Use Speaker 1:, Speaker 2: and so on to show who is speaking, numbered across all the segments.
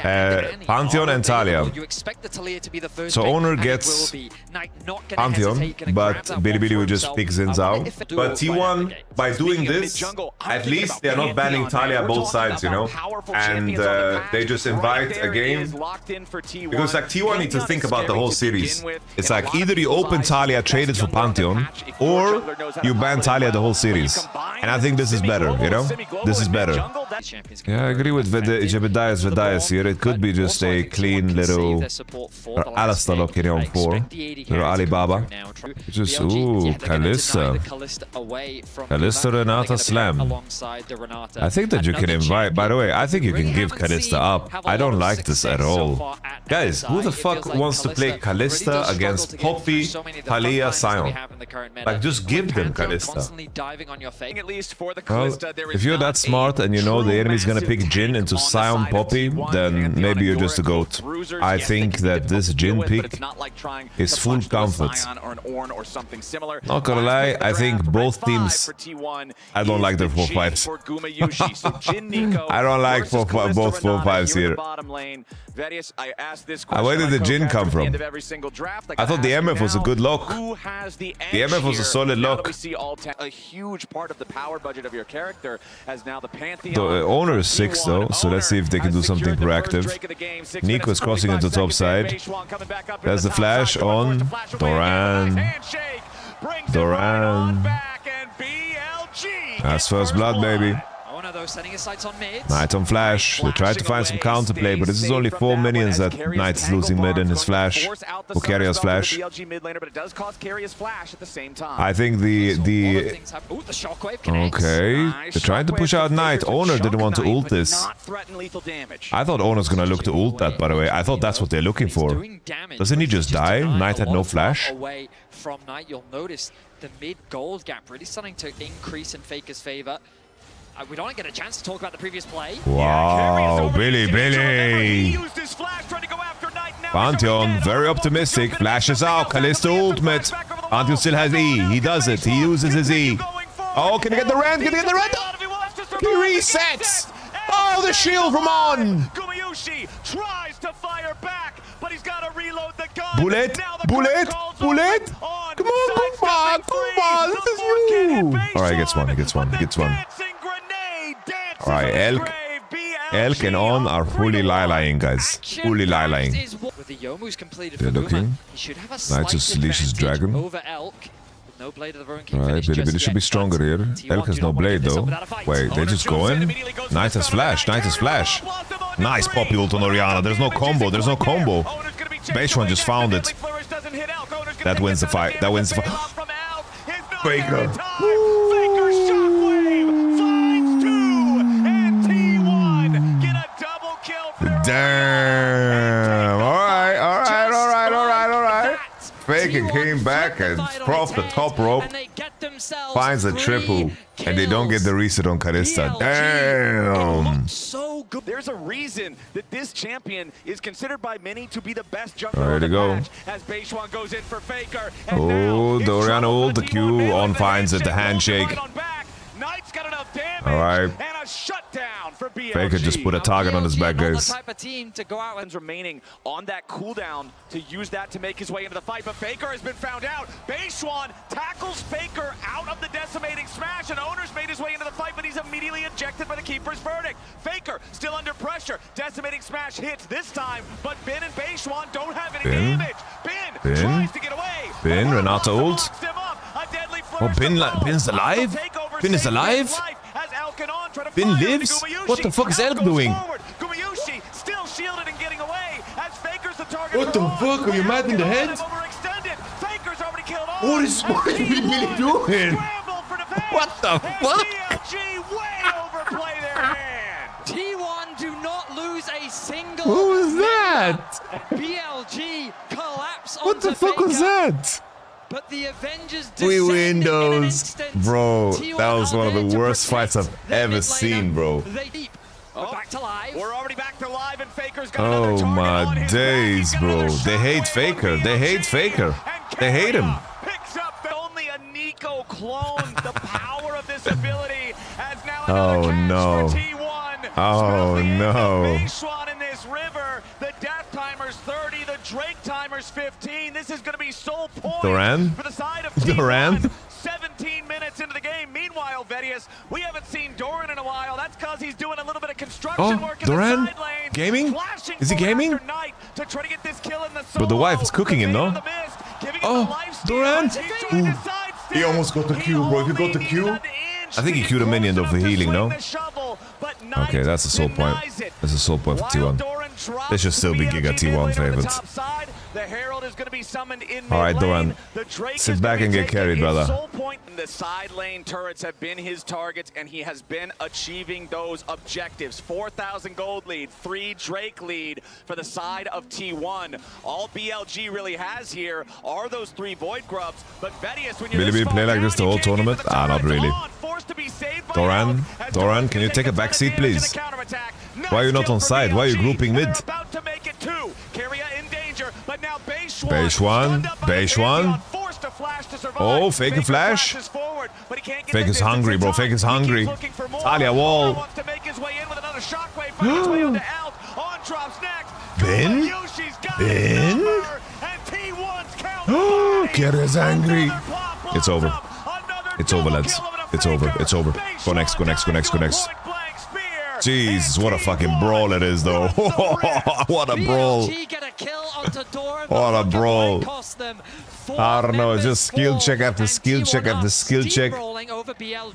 Speaker 1: Pantheon and Talia. So Owner gets Pantheon, but Bilibili will just pick Xin Zhao. But T1, by doing this, at least they're not banning Talia both sides, you know? And they just invite a game. Because like T1 need to think about the whole series. It's like either you open Talia, trade it for Pantheon, or you ban Talia the whole series. And I think this is better, you know? This is better. Yeah, I agree with Jebediah's here. It could be just a clean little Alistar locking on 4. Little Alibaba. Just, ooh, Kalista. Kalista Renata Slam. I think that you can invite, by the way, I think you can give Kalista up. I don't like this at all. Guys, who the fuck wants to play Kalista against Poppy, Talia, Sion? Like, just give them Kalista. Well, if you're that smart and you know the enemy's gonna pick Jhin into Sion Poppy, then maybe you're just a goat. I think that this Jhin pick is full comfort. Not gonna lie, I think both teams, I don't like their 4-5s. I don't like both 4-5s here. Where did the Jhin come from? I thought the MF was a good lock. The MF was a solid lock. The owner is 6 though, so let's see if they can do something proactive. Nico is crossing into top side. There's the flash on Doran. That's first blood, baby. Knight on flash. They tried to find some counterplay, but this is only 4 minions that Knight is losing mid in his flash. Or Carrier's flash. I think okay. They're trying to push out Knight. Owner didn't want to ult this. I thought Owner's gonna look to ult that, by the way. I thought that's what they're looking for. Doesn't he just die? Knight had no flash.
Speaker 2: From Knight, you'll notice the mid-gold gap really starting to increase in Faker's favor. We don't get a chance to talk about the previous play.
Speaker 1: Wow, Billy. Pantheon, very optimistic. Flashes out. Kalista ultimate. Pantheon still has E. He does it. He uses his E. Oh, can he get the rend? Can he get the rend? He resets. Oh, the shield from On.
Speaker 3: Gumayushi tries to fire back, but he's got to reload the gun.
Speaker 1: Bullet. Come on. This is you. All right, he gets one. All right, Elk and On are fully lie-lying, guys. Fully lie-lying. They're looking. Knight just leashes Dragon. Alright, Bilibili should be stronger here. Elk has no blade though. Wait, they're just going? Knight has flash. Nice poppy ult on Orianna. There's no combo. Beishwan just found it. That wins the fight. Faker. Damn. Alright. Faker came back and off the top rope, finds a triple, and they don't get the reset on Kalista. Damn.
Speaker 3: There's a reason that this champion is considered by many to be the best jungler.
Speaker 1: Ready to go.
Speaker 3: As Beishwan goes in for Faker.
Speaker 1: Oh, the Orianna ult, the Q, On finds it, the handshake.
Speaker 3: Knight's got enough damage.
Speaker 1: Alright.
Speaker 3: And a shutdown for BLG.
Speaker 1: Faker just put a target on his back, guys.
Speaker 3: Remaining on that cooldown to use that to make his way into the fight, but Faker has been found out. Beishwan tackles Faker out of the decimating smash, and Owner's made his way into the fight, but he's immediately ejected by the Keeper's verdict. Faker still under pressure. Decimating smash hits this time, but Ben and Beishwan don't have any damage. Ben tries to get away.
Speaker 1: Renata ult. Oh, Ben's alive? Ben is alive? Ben lives? What the fuck is Elk doing? What the fuck? Are you mad in the head? What is Billy doing? What the fuck?
Speaker 2: T1 do not lose a single.
Speaker 1: Who was that?
Speaker 2: BLG collapse.
Speaker 1: What the fuck was that?
Speaker 2: But the Avengers
Speaker 1: win those. Bro, that was one of the worst fights I've ever seen, bro.
Speaker 2: Back to live.
Speaker 3: We're already back to live, and Faker's got
Speaker 1: oh my days, bro. They hate Faker. They hate him.
Speaker 3: Picks up only a Nico clone. The power of this ability has now
Speaker 1: oh no.
Speaker 3: T1.
Speaker 1: Oh no.
Speaker 3: this river. The death timer's 30, the Drake timer's 15. This is going to be sole point for the side of T1. 17 minutes into the game. Meanwhile, Vedius, we haven't seen Doran in a while. That's because he's doing a little bit of construction work in the side lane.
Speaker 1: Gaming? Is he gaming?
Speaker 3: To try to get this kill in the
Speaker 1: But the wife is cooking him, no? Doran! He almost got the Q, bro. If you got the Q, I think he queued a minion though for healing, no? Okay, that's a soul point. That's a soul point for T1. They should still be Giga T1 favorites. Alright, Doran. Sit back and get carried, brother.
Speaker 3: The side lane turrets have been his targets, and he has been achieving those objectives. 4,000 gold lead, 3 Drake lead for the side of T1. All BLG really has here are those 3 Void Grubs, but Vedius, when
Speaker 1: Will he play like this the whole tournament? Ah, not really. Doran, can you take a back seat, please? Why are you not on side? Why are you grouping mid? Beishwan. Oh, fake a flash. Fake is hungry, bro. Fake is hungry. Talia wall. Ben? Keria's angry. It's over. It's over, lads. It's over. It's over. Go next, go next, go next, go next. Jesus, what a fucking brawl it is, though. What a brawl. What a brawl. I don't know, it's just skill check after skill check after skill check.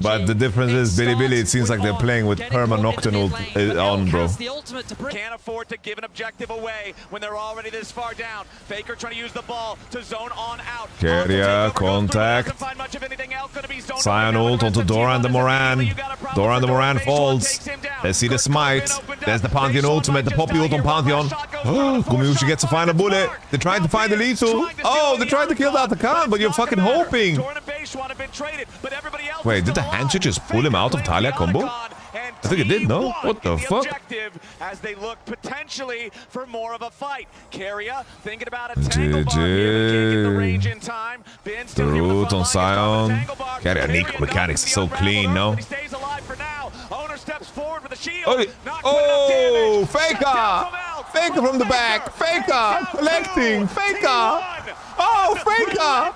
Speaker 1: But the difference is, Billy, it seems like they're playing with Perma Nocturne on, bro.
Speaker 3: Can't afford to give an objective away when they're already this far down. Faker trying to use the ball to zone on out.
Speaker 1: Keria, contact. Sion ult onto Doran the Moran. Doran the Moran falls. Let's see the smite. There's the Pantheon ultimate, the Poppy ult on Pantheon. Gumayusi gets a final bullet. They're trying to find the lethal. Oh, they're trying to kill the Khan, but you're fucking hoping. Wait, did the handshake just pull him out of Talia combo? I think it did, no? What the fuck?
Speaker 3: As they look potentially for more of a fight. Keria thinking about a tangle bar here, the range in time.
Speaker 1: The root on Sion. Keria Nico mechanics is so clean, no? Oh, Faker! Faker from the back! Faker! Collecting! Faker! Oh, Faker!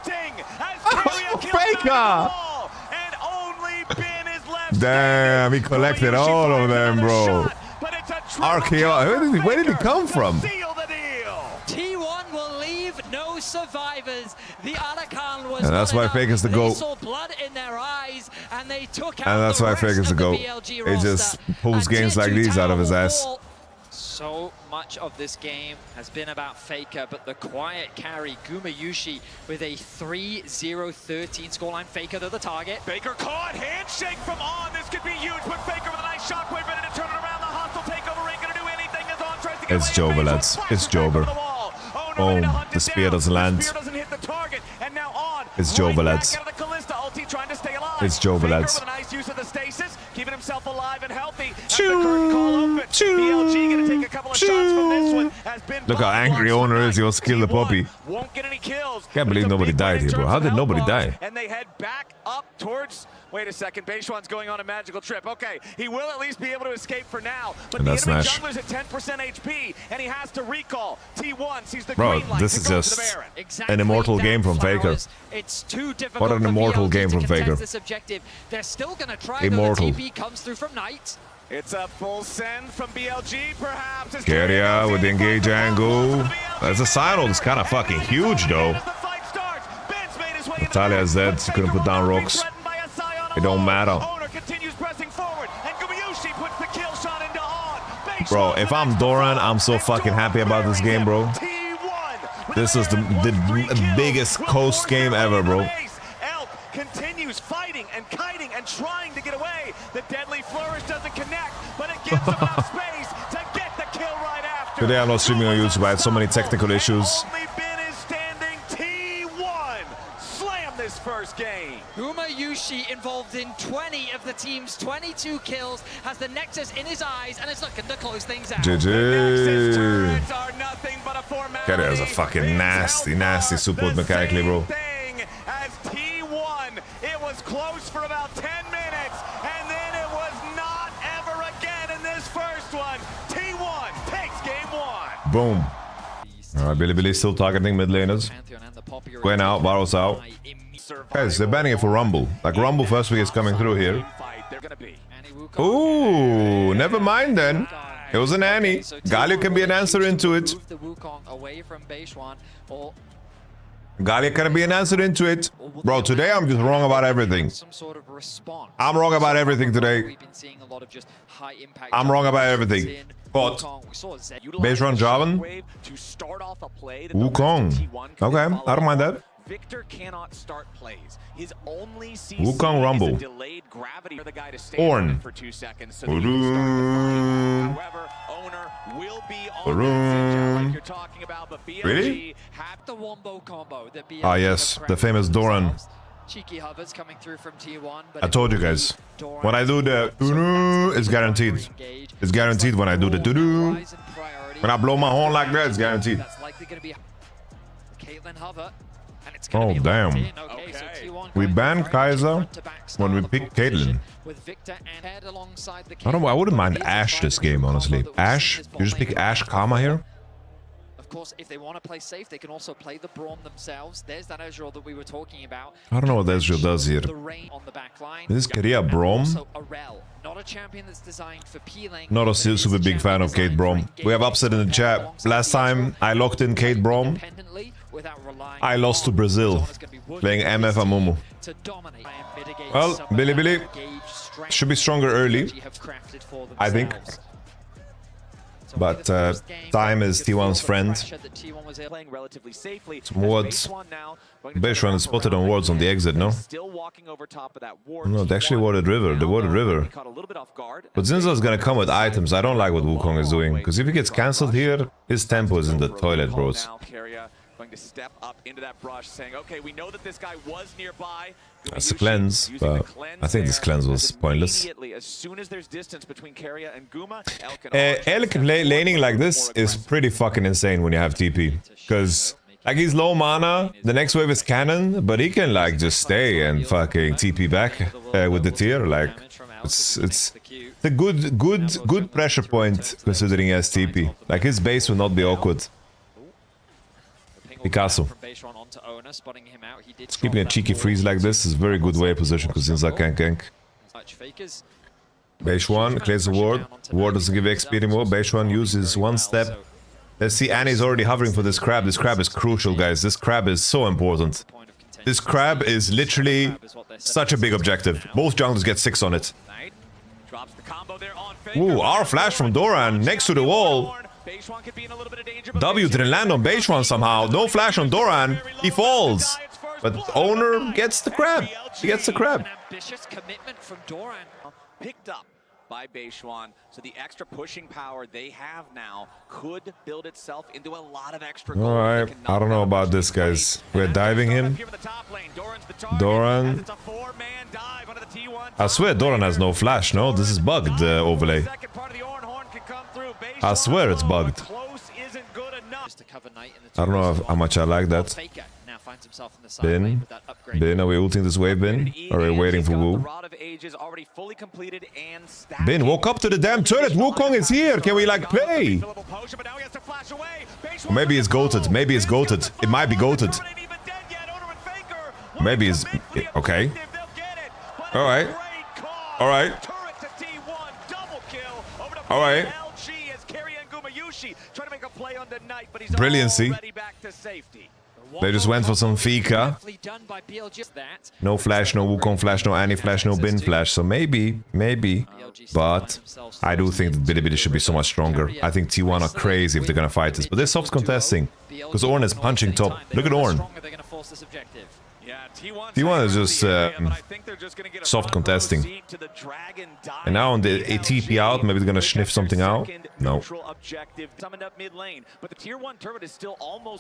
Speaker 1: Oh, Faker! Damn, he collected all of them, bro. RKO, where did he come from?
Speaker 2: T1 will leave no survivors. The Arakan was,
Speaker 1: and that's why Faker's the GOAT.
Speaker 2: Saw blood in their eyes, and they took out
Speaker 1: and that's why Faker's the GOAT. He just pulls games like these out of his ass.
Speaker 2: So much of this game has been about Faker, but the quiet carry, Gumayusi, with a 3-0-13 scoreline. Faker to the target.
Speaker 3: Faker caught, handshake from On. This could be huge, but Faker with a nice shockwave ready to turn it around. The hostile takeover ain't gonna do anything as On tries to get
Speaker 1: It's Jover, lads. It's Jover. Oh, the spear doesn't land. It's Jover, lads. It's Jover, lads. Keeping himself alive and healthy. Look how angry Owner is. He wants to kill the puppy. Can't believe nobody died here, bro. How did nobody die?
Speaker 3: And they head back up towards. Wait a second. Beishwan's going on a magical trip. Okay, he will at least be able to escape for now. But
Speaker 1: and
Speaker 3: the
Speaker 1: that's
Speaker 3: enemy
Speaker 1: Nash.
Speaker 3: jungler's at 10% HP, and he has to recall. T1 sees the
Speaker 1: bro,
Speaker 3: green light.
Speaker 1: this is just an immortal game from Faker.
Speaker 2: It's too difficult.
Speaker 1: What an immortal game from Faker.
Speaker 2: This objective. They're still gonna try.
Speaker 1: Immortal.
Speaker 2: The TP comes through from Knight.
Speaker 3: It's a full send from BLG, perhaps.
Speaker 1: Keria with the engage angle. There's a Sion ult. It's kind of fucking huge, though. Talia's dead. She couldn't put down rocks. It don't matter. Bro, if I'm Doran, I'm so fucking happy about this game, bro. This is the biggest coast game ever, bro.
Speaker 3: Continues fighting and kiting and trying to get away. The deadly flourish doesn't connect, but it gives him enough space to get the kill right after.
Speaker 1: Today I'm not streaming on YouTube. I had so many technical issues.
Speaker 3: Only Ben is standing. T1 slam this first game.
Speaker 2: Gumayusi involved in 20 of the team's 22 kills, has the Nexus in his eyes, and is looking to close things out.
Speaker 1: GG.
Speaker 3: Keria
Speaker 1: is a fucking nasty support mechanically, bro.
Speaker 3: As T1, it was close for about 10 minutes, and then it was not ever again in this first one. T1 takes game
Speaker 1: Boom. Alright, Billy still targeting mid laners. Going out, Varus out. Guys, they're banning it for Rumble. Like, Rumble first week is coming through here. Ooh, never mind then. It was an Annie. Galio can be an answer into it. Galio can be an answer into it. Bro, today I'm just wrong about everything. I'm wrong about everything today. I'm wrong about everything. But base run Jarvan. Wukong. Okay, I don't mind that.
Speaker 3: Victor cannot start plays. His only
Speaker 1: Wukong Rumble.
Speaker 3: delayed gravity for the guy to stay
Speaker 1: Ornn.
Speaker 3: for 2 seconds. So however, owner will be on like you're talking about, but BLG
Speaker 1: really?
Speaker 2: The wombo combo that BLG
Speaker 1: Ah yes, the famous Doran.
Speaker 2: Cheeky hovers coming through from T1, but
Speaker 1: I told you guys. When I do the it's guaranteed. It's guaranteed when I do the doo-doo. When I blow my horn like that, it's guaranteed.
Speaker 2: That's likely going to be Caitlyn hover.
Speaker 1: Oh damn. We banned Kaiser when we picked Caitlyn. I don't know, I wouldn't mind Ashe this game, honestly. Ashe? You just pick Ashe Karma here?
Speaker 2: Of course, if they want to play safe, they can also play the Braum themselves. There's that Ezreal that we were talking about.
Speaker 1: I don't know what Ezreal does here. This is Korea Braum.
Speaker 2: Not a champion that's designed for peeling.
Speaker 1: Not a super big fan of Kate Braum. We have upset in the chat. Last time I locked in Kate Braum, I lost to Brazil, playing MF Amumu. Well, Billy should be stronger early, I think. But time is T1's friend. Some wards. Beishwan is spotted on wards on the exit, no? No, they actually warded river. They warded river. But Zinza's gonna come with items. I don't like what Wukong is doing. Because if he gets cancelled here, his tempo is in the toilet, bros.
Speaker 3: Going to step up into that brush, saying, okay, we know that this guy was nearby.
Speaker 1: That's a cleanse, but I think this cleanse was pointless.
Speaker 3: As soon as there's distance between Keria and Guma,
Speaker 1: Elk laning like this is pretty fucking insane when you have TP. Because, like, he's low mana, the next wave is Cannon, but he can, like, just stay and fucking TP back with the tier. Like, it's a good pressure point considering he has TP. Like, his base will not be awkward. Picasso. Keeping a cheeky freeze like this is a very good wave position because Zinza can't gank. Beishwan clears the ward. Ward doesn't give XP anymore. Beishwan uses one step. Let's see, Annie's already hovering for this crab. This crab is crucial, guys. This crab is so important. This crab is literally such a big objective. Both junglers get 6 on it. Ooh, our flash from Doran next to the wall. W didn't land on Beishwan somehow. No flash on Doran. He falls. But owner gets the crab. He gets the crab.
Speaker 2: Ambitious commitment from Doran.
Speaker 3: Picked up by Beishwan, so the extra pushing power they have now could build itself into a lot of extra gold.
Speaker 1: Alright, I don't know about this, guys. We're diving him. Doran. I swear Doran has no flash, no? This is bugged, the overlay. I swear it's bugged. I don't know how much I like that. Bin, are we ulting this wave, Bin? Or are we waiting for Wu? Bin, woke up to the damn turret! Wukong is here! Can we, like, play? Or maybe it's goated. Maybe it's goated. It might be goated. Maybe it's... Okay. Alright. Alright. Alright. Brilliancy. They just went for some Fika. No flash, no Wukong flash, no Annie flash, no Bin flash. So maybe. But I do think that Bilibili should be so much stronger. I think T1 are crazy if they're gonna fight this. But they're soft contesting. Because Ornn is punching top. Look at Ornn. T1 is just soft contesting. And now on the TP out, maybe they're gonna sniff something out. No.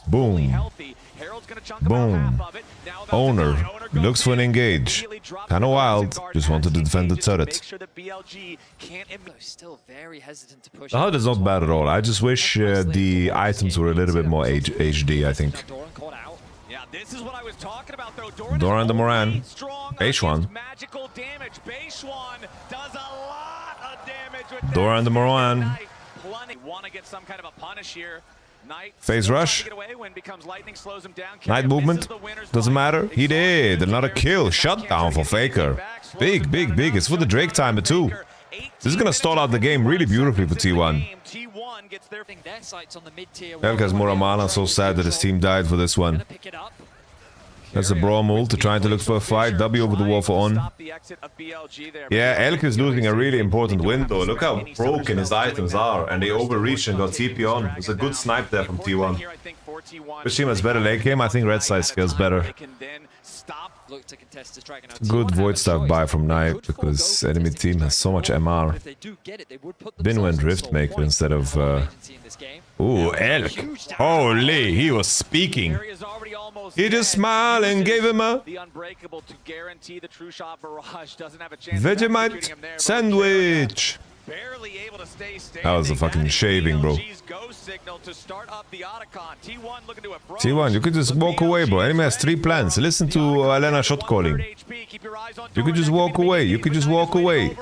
Speaker 1: Boom. Boom. Owner looks for an engage. Kinda wild. Just wanted to defend the turret. The HUD is not bad at all. I just wish the items were a little bit more HD, I think.
Speaker 3: This is what I was talking about, though.
Speaker 1: Doran the Moran. Beishwan. Doran the Moran.
Speaker 3: Want to get some kind of a punish here.
Speaker 1: Phase rush. Night movement. Doesn't matter. He did. Another kill. Shutdown for Faker. Big, big, big. It's for the Drake timer too. This is gonna stall out the game really beautifully for T1. Elk has more mana. So sad that his team died for this one. That's a brawl move to trying to look for a fight. W over the wall for On. Yeah, Elk is losing a really important window. Look how broken his items are. And they overreached and got TP on. It was a good snipe there from T1. Which team has better late game? I think Red Side skills better. Good Void Staff buy from Knight because enemy team has so much MR. Bin went Riftmaker instead of... Ooh, Elk. Holy, he was speaking. He just smiled and gave him a Vegemite sandwich. That was a fucking shaving, bro. T1, you could just walk away, bro. Enemy has 3 plans. Listen to Elena shot calling. You could just walk away. You could just walk away.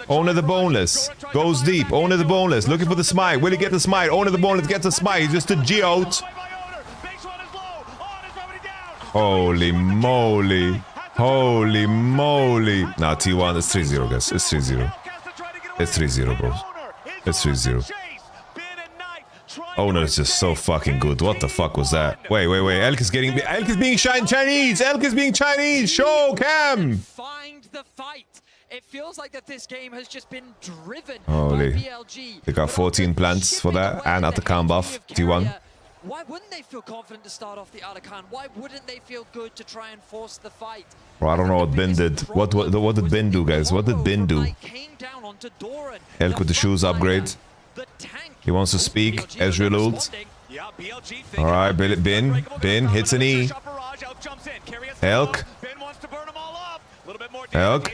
Speaker 1: Owner the boneless. Goes deep. Owner the boneless. Looking for the smite. Will he get the smite? Owner the boneless gets the smite. He's just a geote. Holy moly. Holy moly. Nah, T1, it's 3-0, guys. It's 3-0. It's 3-0, bro. It's 3-0. Owner is just so fucking good. What the fuck was that? Wait. Elk is being Chinese. Elk is being Chinese. Show cam.
Speaker 2: Find the fight. It feels like that this game has just been driven
Speaker 1: Holy.
Speaker 2: by BLG.
Speaker 1: They got 14 plants for that and Atakan buff. T1.
Speaker 2: Why wouldn't they feel confident to start off the Atakan? Why wouldn't they feel good to try and force the fight?
Speaker 1: Bro, I don't know what Bin did. What did Bin do, guys? What did Bin do? Elk with the shoes upgrade. He wants to speak. Ezreal ult. Alright, Bin hits an E. Elk. Elk.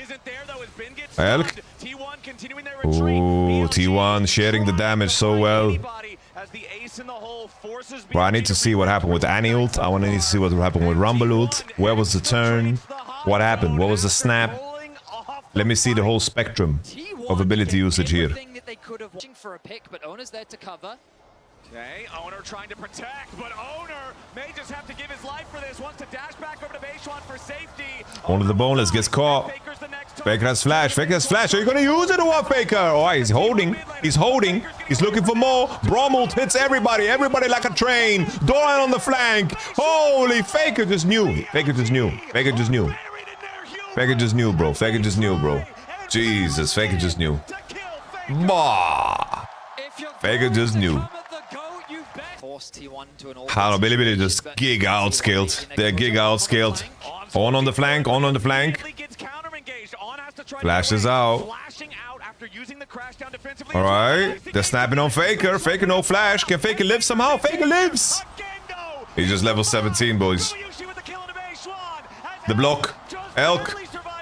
Speaker 1: Ooh, T1 sharing the damage so well. Bro, I need to see what happened with Annie ult. I want to need to see what happened with Rumble ult. Where was the turn? What happened? What was the snap? Let me see the whole spectrum of ability usage here.
Speaker 3: Okay, Owner trying to protect, but Owner may just have to give his life for this. Wants to dash back over to Beishuan for safety.
Speaker 1: Owner the boneless gets caught. Faker has flash. Faker has flash. Are you gonna use it or what, Faker? Oh, he's holding. He's holding. He's looking for more. Bromult hits everybody. Everybody like a train. Doran on the flank. Holy, Faker just knew. Faker just knew. Faker just knew. Faker just knew, bro. Faker just knew, bro. Jesus, Faker just knew. Bah. Faker just knew. How Bilibili just gig outscaled. They're gig outscaled. On the flank, on the flank. Flashes out. Alright. They're snapping on Faker. Faker no flash. Can Faker live somehow? Faker lives! He's just level 17, boys. The block. Elk.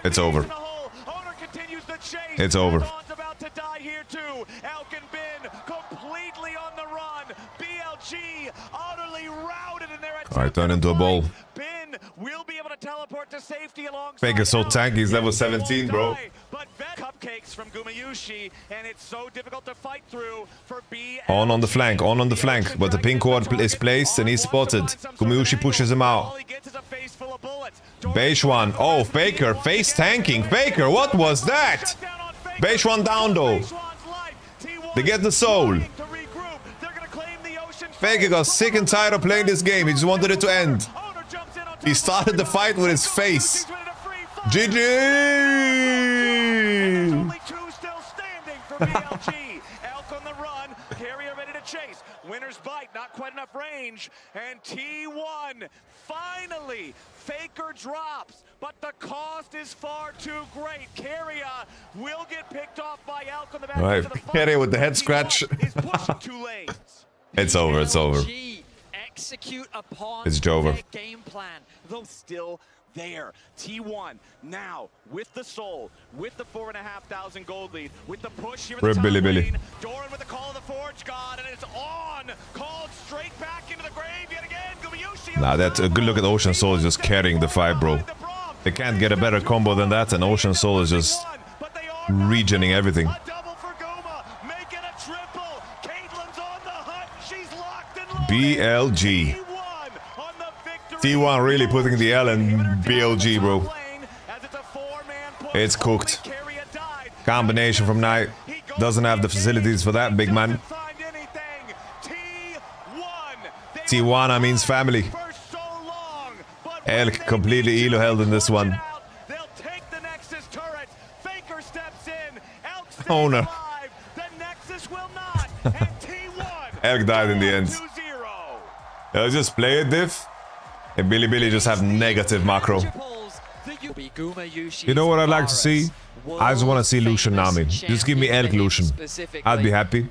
Speaker 1: It's over. It's over. Alright, turn into a ball. Faker's so tanky, he's level 17, bro. On the flank, on the flank. But the pink ward is placed and he's spotted. Gumayushi pushes him out. Beishuan. Oh, Faker. Face tanking. Faker, what was that? Beishuan down though. They get the soul. Faker got sick and tired of playing this game. He just wanted it to end. He started the fight with his face. GG!
Speaker 3: Only 2 still standing for BLG. Elk on the run. Carrier ready to chase. Winner's bite. Not quite enough range. And T1 finally. Faker drops. But the cost is far too great. Carrier will get picked off by Elk on the back.
Speaker 1: All right, Carrier with the head scratch. It's over, it's over. It's over.
Speaker 3: Game plan, though still there. T1 now with the soul, with the 4,500 gold lead, with the push here in the top lane. Doran with the call of the Forge God, and it's on. Called straight back into the grave yet again. Gumayushi.
Speaker 1: Nah, that's a good look at Ocean Soul is just carrying the fight, bro. They can't get a better combo than that, and Ocean Soul is just regening everything. BLG. T1 really putting the L in BLG, bro. It's cooked. Combination from Knight. Doesn't have the facilities for that, big man. Tijuana means family. Elk completely elo held in this one. Owner. Elk died in the end. I'll just play it, diff. And Billy just have negative macro. You know what I'd like to see? I just want to see Lucian Nami. Just give me Elk Lucian. I'd be happy.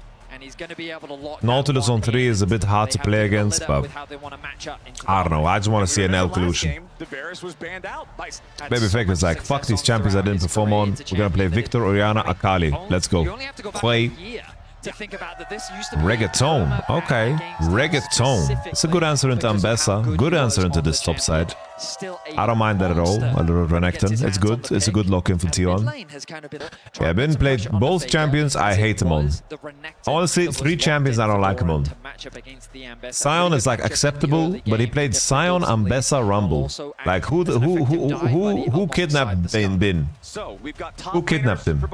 Speaker 1: Nautilus on 3 is a bit hard to play against, but I don't know. I just want to see an Elk Lucian. Baby Faker's like, fuck these champions I didn't perform on. We're gonna play Victor, Orianna, Akali. Let's go. Play reggaeton. Okay, reggaeton. It's a good answer into Ambessa. Good answer into this top side. I don't mind that at all. A little Renekton. It's good. It's a good lock-in for T1. Yeah, I've been played both champions. I hate them on. Honestly, 3 champions I don't like him on. Sion is like acceptable, but he played Sion, Ambessa, Rumble. Like who kidnapped Bin? Who kidnapped him?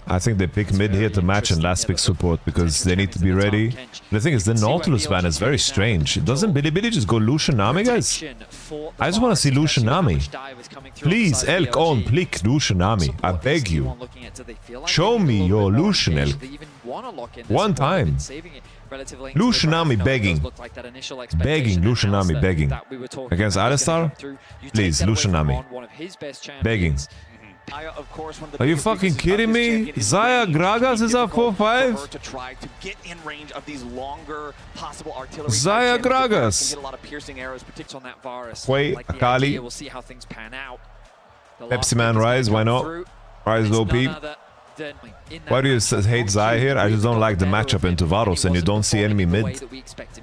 Speaker 1: I think they pick mid here to match and last pick support because they need to be ready. The thing is, the Nautilus ban is very strange. Doesn't Billy just go Lucian Nami, guys? I just want to see Lucian Nami. Please, Elk on, please, Lucian Nami. I beg you. Show me your Lucian, Elk. One time. Lucian Nami begging. Begging, Lucian Nami begging. Against Alistar? Please, Lucian Nami. Begging. Are you fucking kidding me? Zaya Gragas is up 4-5? Zaya Gragas. Wait, Akali. Pepsi Man Rise, why not? Rise OP. Why do you hate Zaya here? I just don't like the matchup into Varus and you don't see enemy mid.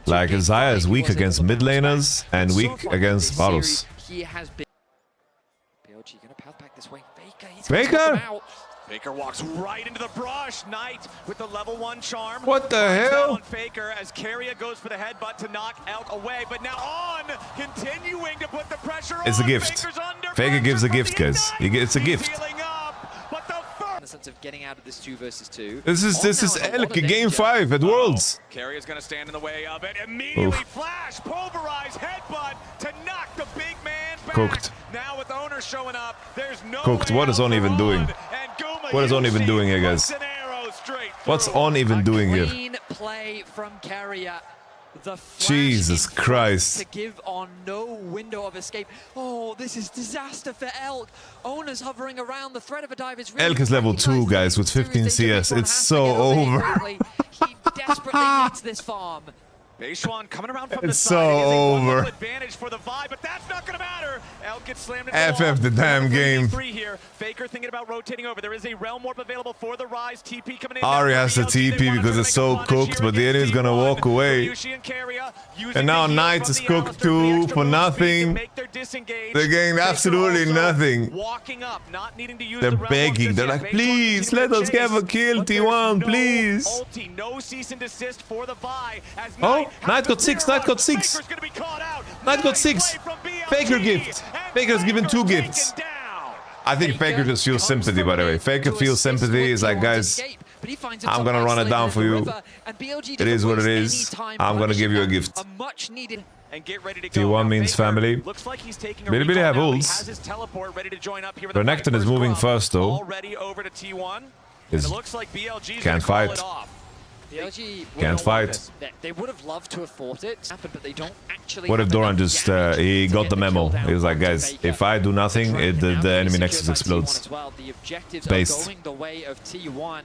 Speaker 1: Like, Zaya is weak against mid laners and weak against Varus. Faker?
Speaker 3: Faker walks right into the brush. Knight with the level 1 charm.
Speaker 1: What the hell?
Speaker 3: Faker as Carrier goes for the headbutt to knock Elk away, but now on continuing to put the pressure on.
Speaker 1: It's a gift. Faker gives a gift, guys. It's a gift.
Speaker 2: In the sense of getting out of this 2 versus 2.
Speaker 1: This is Elk game 5 at Worlds.
Speaker 3: Carrier's gonna stand in the way of it. Immediately flash, pulverize, headbutt to knock the big man back.
Speaker 1: Cooked.
Speaker 3: Now with Owner showing up, there's no
Speaker 1: Cooked. What is On even doing? What is On even doing here, guys? What's On even doing here?
Speaker 2: Clean play from Carrier. The
Speaker 1: Jesus Christ.
Speaker 2: To give On no window of escape. Oh, this is disaster for Elk. Owner's hovering around. The threat of a dive is really
Speaker 1: Elk is level 2, guys, with 15 CS. It's so over.
Speaker 2: He desperately needs this farm.
Speaker 3: Coming around from
Speaker 1: it's so over.
Speaker 3: Advantage for the vibe, but that's not gonna matter. Elk gets slammed
Speaker 1: FF the damn game.
Speaker 3: Here. Faker thinking about rotating over. There is a realm warp available for the Rise. TP coming in.
Speaker 1: Ari has the TP because it's so cooked, but the enemy's gonna walk away. And now Knight is cooked too for nothing. They're getting absolutely nothing. They're begging. They're like, please, let us have a kill, T1, please. Oh, Knight got 6, Knight got 6. Knight got 6. Faker gift. Faker's given 2 gifts. I think Faker just feels sympathy, by the way. Faker feels sympathy. He's like, guys, I'm gonna run it down for you. It is what it is. I'm gonna give you a gift. T1 means family. Billy have ults. Renekton is moving first, though. Can't fight. Can't fight.
Speaker 2: They would have loved to have fought it, but they don't actually.
Speaker 1: What if Doran just he got the memo? He was like, guys, if I do nothing, the enemy nexus explodes.
Speaker 2: The objectives
Speaker 1: Based.
Speaker 2: are going the way of T1,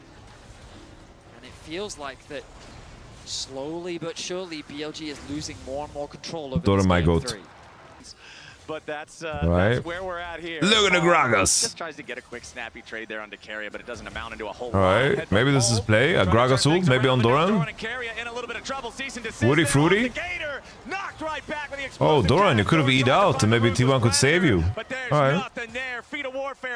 Speaker 2: and it feels like that slowly but surely BLG is losing more and more control over
Speaker 1: Doran
Speaker 2: this
Speaker 1: my
Speaker 2: game
Speaker 1: goat.
Speaker 2: 3.
Speaker 3: But that's
Speaker 1: right.
Speaker 3: where we're at here.
Speaker 1: Look at the Gragas.
Speaker 3: Just tries to get a quick snappy trade there on Carrier, but it doesn't amount into a whole
Speaker 1: All right, maybe this is play. A Gragas ult, maybe on Doran. Woody Fruity. Oh, Doran, you could have eat out and maybe T1 could save you. All right.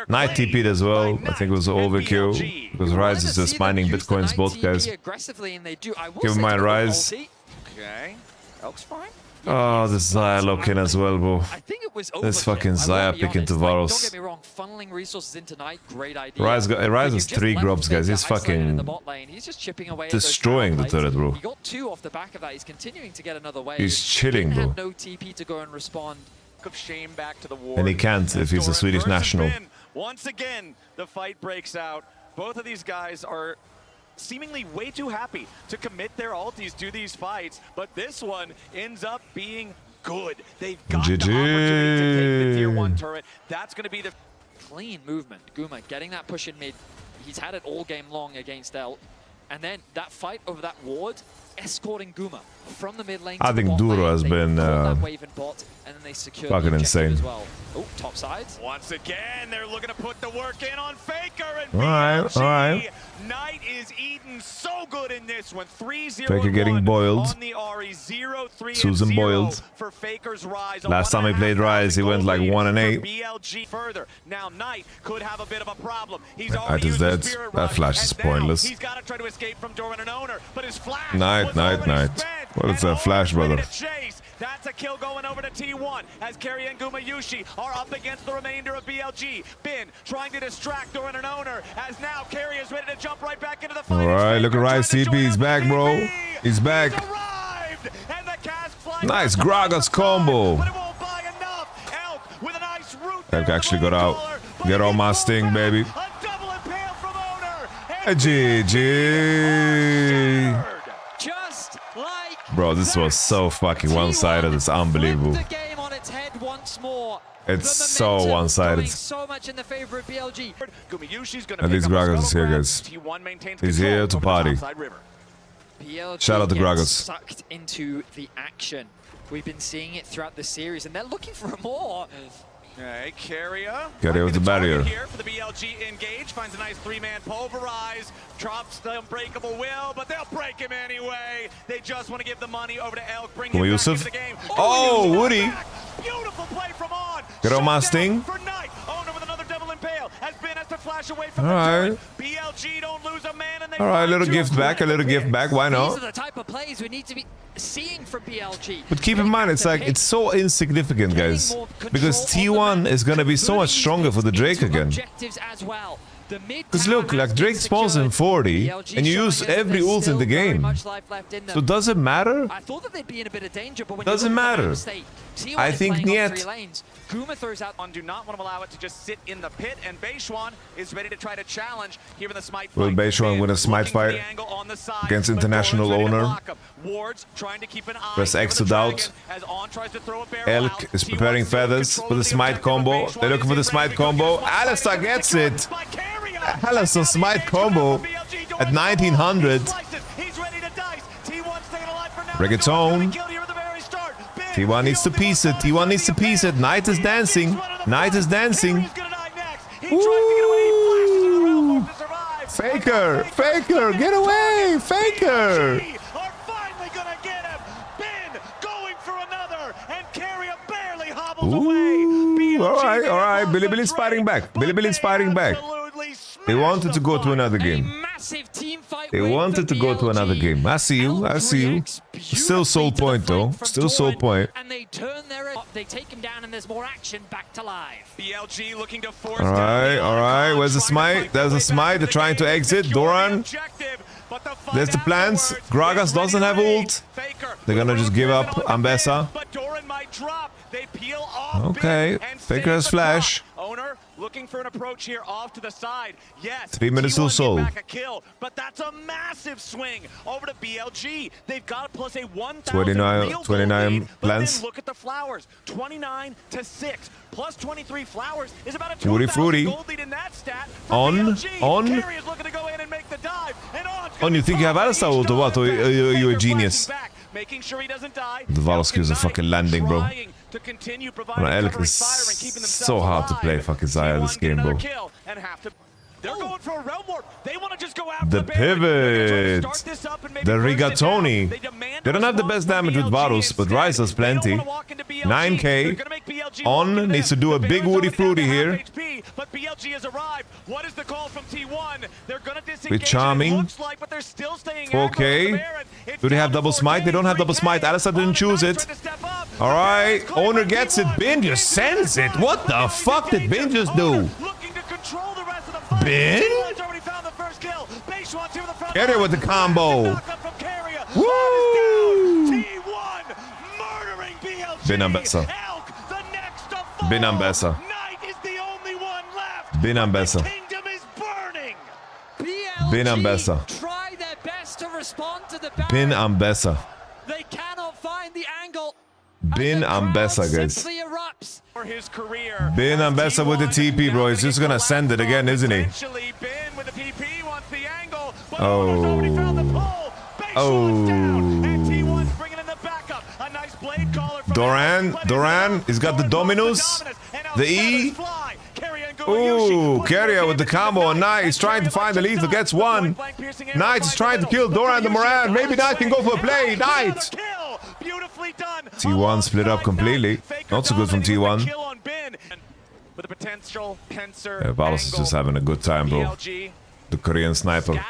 Speaker 1: Knight TP'd as well. I think it was overkill because Rise is just mining bitcoins, both guys. Give him my Rise.
Speaker 3: Okay, Elk's fine.
Speaker 1: Oh, this Zaya lock in as well, bro. This fucking Zaya pick into Varos.
Speaker 2: Don't get me wrong, funneling resources into Knight, great idea.
Speaker 1: Rise has 3 grubs, guys. He's fucking
Speaker 2: He's just chipping away
Speaker 1: destroying the turret, bro.
Speaker 2: He got 2 off the back of that. He's continuing to get another wave.
Speaker 1: He's chilling, bro.
Speaker 2: Had no TP to go and respond.
Speaker 3: Of shame back to the ward.
Speaker 1: And he can't if he's a Swedish national.
Speaker 3: Once again, the fight breaks out. Both of these guys are seemingly way too happy to commit their ultis to these fights, but this one ends up being good. They've got the opportunity to take the tier 1 turret. That's going to be the
Speaker 2: clean movement. Guma getting that push in mid. He's had it all game long against Elk. And then that fight over that ward, escorting Guma from the mid lane.
Speaker 1: I think Duro has been fucking insane.
Speaker 2: As well. Oh, top side.
Speaker 3: Once again, they're looking to put the work in on Faker and
Speaker 1: BLG. All right.
Speaker 3: Knight is eating so good in this one. 3-0
Speaker 1: Faker getting boiled.
Speaker 3: on the RE, 0-3
Speaker 1: Susan boiled.
Speaker 3: for Faker's Rise.
Speaker 1: Last time he played Rise, he went like 1-8.
Speaker 3: BLG further. Now Knight could have a bit of a problem. He's
Speaker 1: Knight is dead. That flash is pointless.
Speaker 3: He's got to try to escape from Doran and Owner, but his flash
Speaker 1: Knight. What is that flash, brother?
Speaker 3: That's a kill going over to T1 as Carrier and Gumayushi are up against the remainder of BLG. Bin trying to distract Doran and Owner as now Carrier's ready to jump right back into the fight.
Speaker 1: All right, look at Rise TP. He's back, bro. He's back. Nice Gragas combo. Elk actually got out. Get on my sting, baby. GG. Bro, this was so fucking one-sided. It's unbelievable. It's so one-sided. At least Gragas is here, guys. He's here to party. Shout out to Gragas.
Speaker 2: Sucked into the action. We've been seeing it throughout the series, and they're looking for more.
Speaker 3: Okay, Carrier
Speaker 1: with the barrier.
Speaker 3: Here for the BLG engage, finds a nice 3-man pulverize, drops the unbreakable will, but they'll break him anyway. They just want to give the money over to Elk, bring him back into the game.
Speaker 1: Oh, Woody!
Speaker 3: Beautiful play from On.
Speaker 1: Get on my sting.
Speaker 3: For Knight. Owner with another double impale. Has to flash away from
Speaker 1: the
Speaker 3: turret. BLG don't lose a man, and they
Speaker 1: all right, a little gift back, why not?
Speaker 2: These are the type of plays we need to be seeing from BLG.
Speaker 1: But keep in mind, it's like, it's so insignificant, guys. Because T1 is gonna be so much stronger for the Drake again. Because look, like Drake spawns in 40, and you use every ult in the game. So does it matter? Doesn't matter. I think Niet.
Speaker 3: Guma throws out on, do not want to allow it to just sit in the pit, and Beishuan is ready to try to challenge here in the smite fight.
Speaker 1: Will Beishuan win a smite fight against international owner? Press X to doubt. Elk is preparing feathers for the smite combo. They're looking for the smite combo. Alistar gets it. Alistar smite combo at 1900. Reggaeton. T1 needs to piece it. T1 needs to piece it. Knight is dancing. Knight is dancing. Ooh. Faker. Faker. Get away. Faker. Ooh. All right. Billy's fighting back. Billy's fighting back. They wanted to go to another game. They wanted to go to another game. I see you. Still soul point though. Still soul point.
Speaker 2: And they turn they take him down, and there's more action back to live.
Speaker 3: BLG looking to force.
Speaker 1: All right. Where's the smite? There's the smite. They're trying to exit. Doran. There's the plans. Gragas doesn't have ult. They're gonna just give up Ambessa. Okay. Faker has flash.
Speaker 3: Owner looking for an approach here off to the side. Yes.
Speaker 1: 3 minutes till soul.
Speaker 3: Back a kill, but that's a massive swing over to BLG. They've got plus a
Speaker 1: 29 plans.
Speaker 3: Look at the flowers. 29 to 6 plus 23 flowers is about a
Speaker 1: Woody Fruity.
Speaker 3: gold lead in that stat.
Speaker 1: On.
Speaker 3: Carrier's looking to go in and make the dive. And
Speaker 1: On, you think you have Alistar ult or what? Or you're a genius?
Speaker 3: making sure he doesn't die.
Speaker 1: The Valosky is a fucking landing, bro. Elk is so hard to play fucking Zaya this game, bro.
Speaker 3: They're going for a realm warp. They want to just go after
Speaker 1: the pivot. The rigatoni. They don't have the best damage with Varus, but Ryze has plenty. 9k. On needs to do a big woody fruity here.
Speaker 3: But BLG has arrived. What is the call from T1? They're going to disengage.
Speaker 1: With charming. 4k. Do they have double smite? They don't have double smite. Alistar didn't choose it. Alright. Owner gets it. Bin just sends it. What the fuck did Bin just do? Bin? Carrier with the combo. Woo! Bin am besser. Bin am besser. Bin am besser. Bin am besser. Bin am besser.
Speaker 2: They cannot find the angle.
Speaker 1: Bin am besser, guys. Bin am besser with the TP, bro. He's just gonna send it again, isn't he? Oh. Oh. Doran, he's got the Dominus, the E. Ooh, Carrier with the combo. Knight is trying to find the lethal, gets one. Knight is trying to kill Doran the Moran. Maybe Knight can go for a play. Knight. T1 split up completely. Not so good from T1. Yeah, Valus is just having a good time, bro. The Korean sniper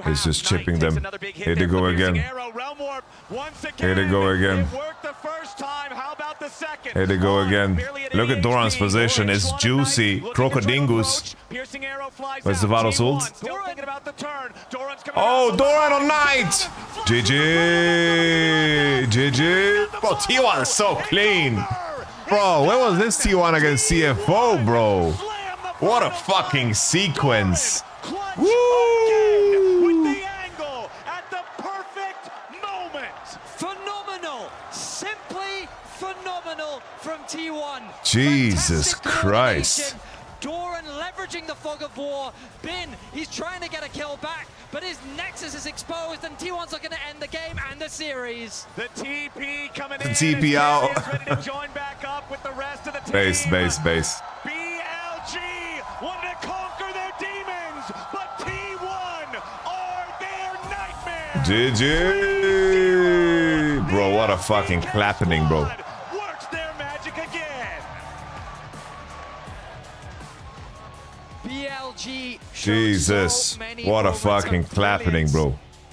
Speaker 1: is just chipping them. Here they go again. Here they go again. Here they go again. Look at Doran's position. It's juicy. Crocodingus. Where's the Valus ult? Oh, Doran on Knight! GG! GG! Bro, T1 is so clean. Bro, where was this T1 against CFO, bro? What a fucking sequence. Woo!
Speaker 3: With the angle at the perfect moment.
Speaker 2: Phenomenal. Simply phenomenal from T1.
Speaker 1: Jesus Christ.
Speaker 2: Doran leveraging the fog of war. Bin, he's trying to get a kill back, but his nexus is exposed and T1's looking to end the game and the series.
Speaker 3: The TP coming in.
Speaker 1: The TP out.
Speaker 3: Ready to join back up with the rest of the team.
Speaker 1: Base.
Speaker 3: BLG wanted to conquer their demons, but T1 are their nightmares.
Speaker 1: GG. Bro, what a fucking clapping, bro.
Speaker 3: Works their magic again.
Speaker 2: BLG.
Speaker 1: Jesus. What a fucking clapping, bro.